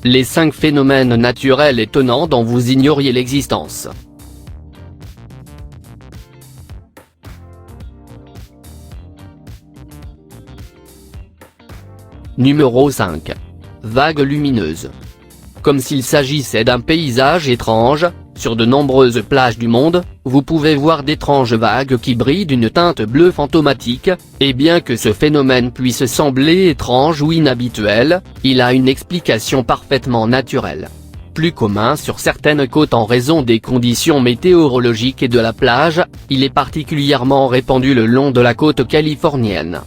Les 5 phénomènes naturels étonnants dont vous ignoriez l'existence. Numéro 5. Vagues lumineuses. Comme s'il s'agissait d'un paysage étrange, sur de nombreuses plages du monde, vous pouvez voir d'étranges vagues qui brillent d'une teinte bleue fantomatique, et bien que ce phénomène puisse sembler étrange ou inhabituel, il a une explication parfaitement naturelle. Plus commun sur certaines côtes en raison des conditions météorologiques et de la plage, il est particulièrement répandu le long de la côte californienne.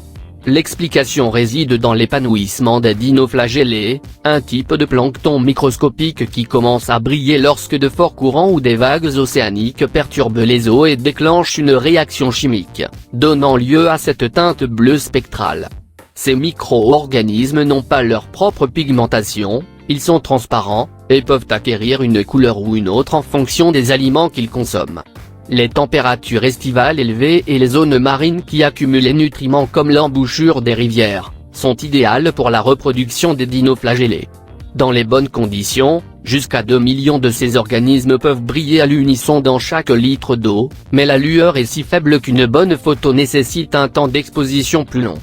L'explication réside dans l'épanouissement des dinoflagellés, un type de plancton microscopique qui commence à briller lorsque de forts courants ou des vagues océaniques perturbent les eaux et déclenchent une réaction chimique, donnant lieu à cette teinte bleue spectrale. Ces micro-organismes n'ont pas leur propre pigmentation, ils sont transparents, et peuvent acquérir une couleur ou une autre en fonction des aliments qu'ils consomment. Les températures estivales élevées et les zones marines qui accumulent les nutriments comme l'embouchure des rivières, sont idéales pour la reproduction des dinoflagellés. Dans les bonnes conditions, jusqu'à 2 millions de ces organismes peuvent briller à l'unisson dans chaque litre d'eau, mais la lueur est si faible qu'une bonne photo nécessite un temps d'exposition plus long.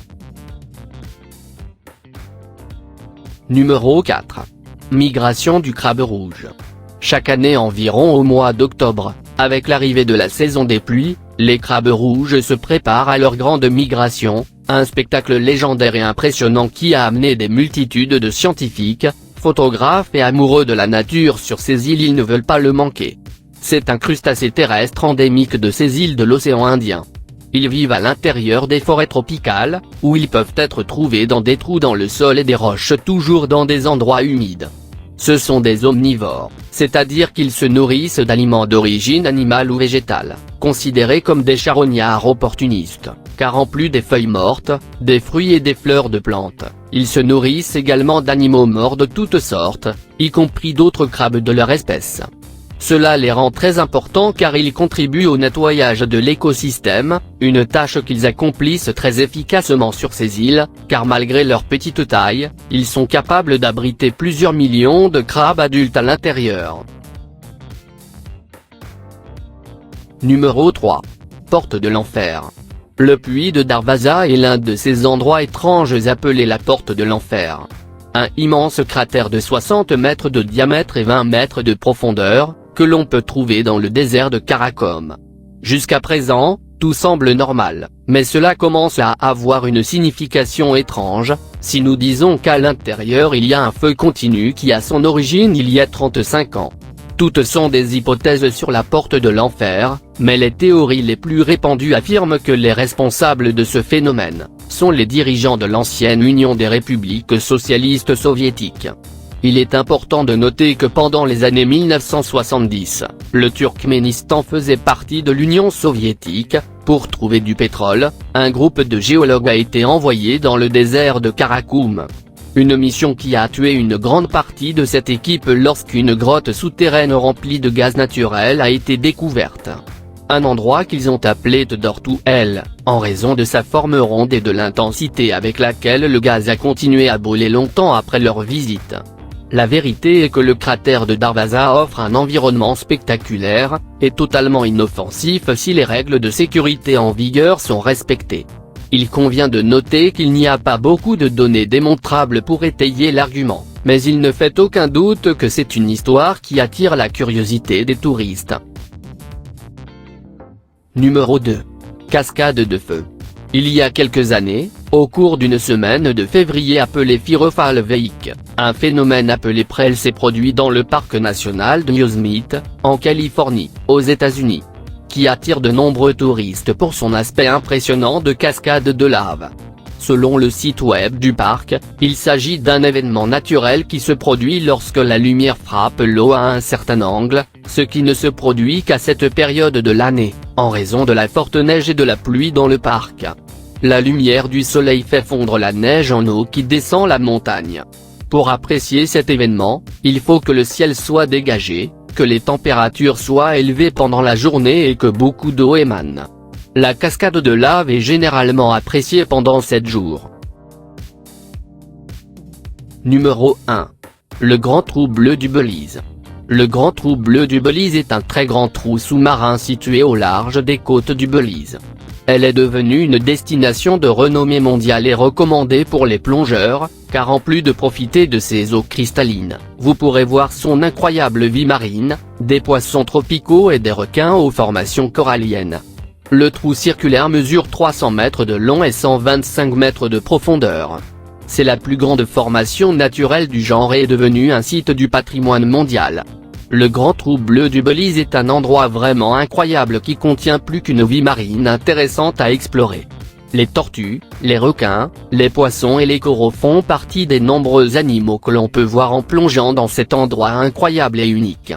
Numéro 4. Migration du crabe rouge. Chaque année environ au mois d'octobre, avec l'arrivée de la saison des pluies, les crabes rouges se préparent à leur grande migration, un spectacle légendaire et impressionnant qui a amené des multitudes de scientifiques, photographes et amoureux de la nature sur ces îles. Ils ne veulent pas le manquer. C'est un crustacé terrestre endémique de ces îles de l'océan Indien. Ils vivent à l'intérieur des forêts tropicales, où ils peuvent être trouvés dans des trous dans le sol et des roches, toujours dans des endroits humides. Ce sont des omnivores, c'est-à-dire qu'ils se nourrissent d'aliments d'origine animale ou végétale, considérés comme des charognards opportunistes, car en plus des feuilles mortes, des fruits et des fleurs de plantes, ils se nourrissent également d'animaux morts de toutes sortes, y compris d'autres crabes de leur espèce. Cela les rend très importants car ils contribuent au nettoyage de l'écosystème, une tâche qu'ils accomplissent très efficacement sur ces îles, car malgré leur petite taille, ils sont capables d'abriter plusieurs millions de crabes adultes à l'intérieur. Numéro 3. Porte de l'enfer. Le puits de Darvaza est l'un de ces endroits étranges appelés la porte de l'enfer. Un immense cratère de 60 mètres de diamètre et 20 mètres de profondeur, que l'on peut trouver dans le désert de Karakoum. Jusqu'à présent, tout semble normal, mais cela commence à avoir une signification étrange, si nous disons qu'à l'intérieur il y a un feu continu qui a son origine il y a 35 ans. Toutes sont des hypothèses sur la porte de l'enfer, mais les théories les plus répandues affirment que les responsables de ce phénomène sont les dirigeants de l'ancienne Union des républiques socialistes soviétiques. Il est important de noter que pendant les années 1970, le Turkménistan faisait partie de l'Union soviétique. Pour trouver du pétrole, un groupe de géologues a été envoyé dans le désert de Karakoum. Une mission qui a tué une grande partie de cette équipe lorsqu'une grotte souterraine remplie de gaz naturel a été découverte. Un endroit qu'ils ont appelé Tdortuel, en raison de sa forme ronde et de l'intensité avec laquelle le gaz a continué à brûler longtemps après leur visite. La vérité est que le cratère de Darvaza offre un environnement spectaculaire, et totalement inoffensif si les règles de sécurité en vigueur sont respectées. Il convient de noter qu'il n'y a pas beaucoup de données démontrables pour étayer l'argument, mais il ne fait aucun doute que c'est une histoire qui attire la curiosité des touristes. Numéro 2. Cascade de feu. Il y a quelques années, au cours d'une semaine de février appelée Firefall-Week, un phénomène appelé Prel s'est produit dans le parc national de Yosemite, en Californie, aux États-Unis, qui attire de nombreux touristes pour son aspect impressionnant de cascade de lave. Selon le site web du parc, il s'agit d'un événement naturel qui se produit lorsque la lumière frappe l'eau à un certain angle, ce qui ne se produit qu'à cette période de l'année, en raison de la forte neige et de la pluie dans le parc. La lumière du soleil fait fondre la neige en eau qui descend la montagne. Pour apprécier cet événement, il faut que le ciel soit dégagé, que les températures soient élevées pendant la journée et que beaucoup d'eau émane. La cascade de lave est généralement appréciée pendant 7 jours. Numéro 1. Le grand trou bleu du Belize. Le grand trou bleu du Belize est un très grand trou sous-marin situé au large des côtes du Belize. Elle est devenue une destination de renommée mondiale et recommandée pour les plongeurs, car en plus de profiter de ses eaux cristallines, vous pourrez voir son incroyable vie marine, des poissons tropicaux et des requins aux formations coralliennes. Le trou circulaire mesure 300 mètres de long et 125 mètres de profondeur. C'est la plus grande formation naturelle du genre et est devenue un site du patrimoine mondial. Le grand trou bleu du Belize est un endroit vraiment incroyable qui contient plus qu'une vie marine intéressante à explorer. Les tortues, les requins, les poissons et les coraux font partie des nombreux animaux que l'on peut voir en plongeant dans cet endroit incroyable et unique.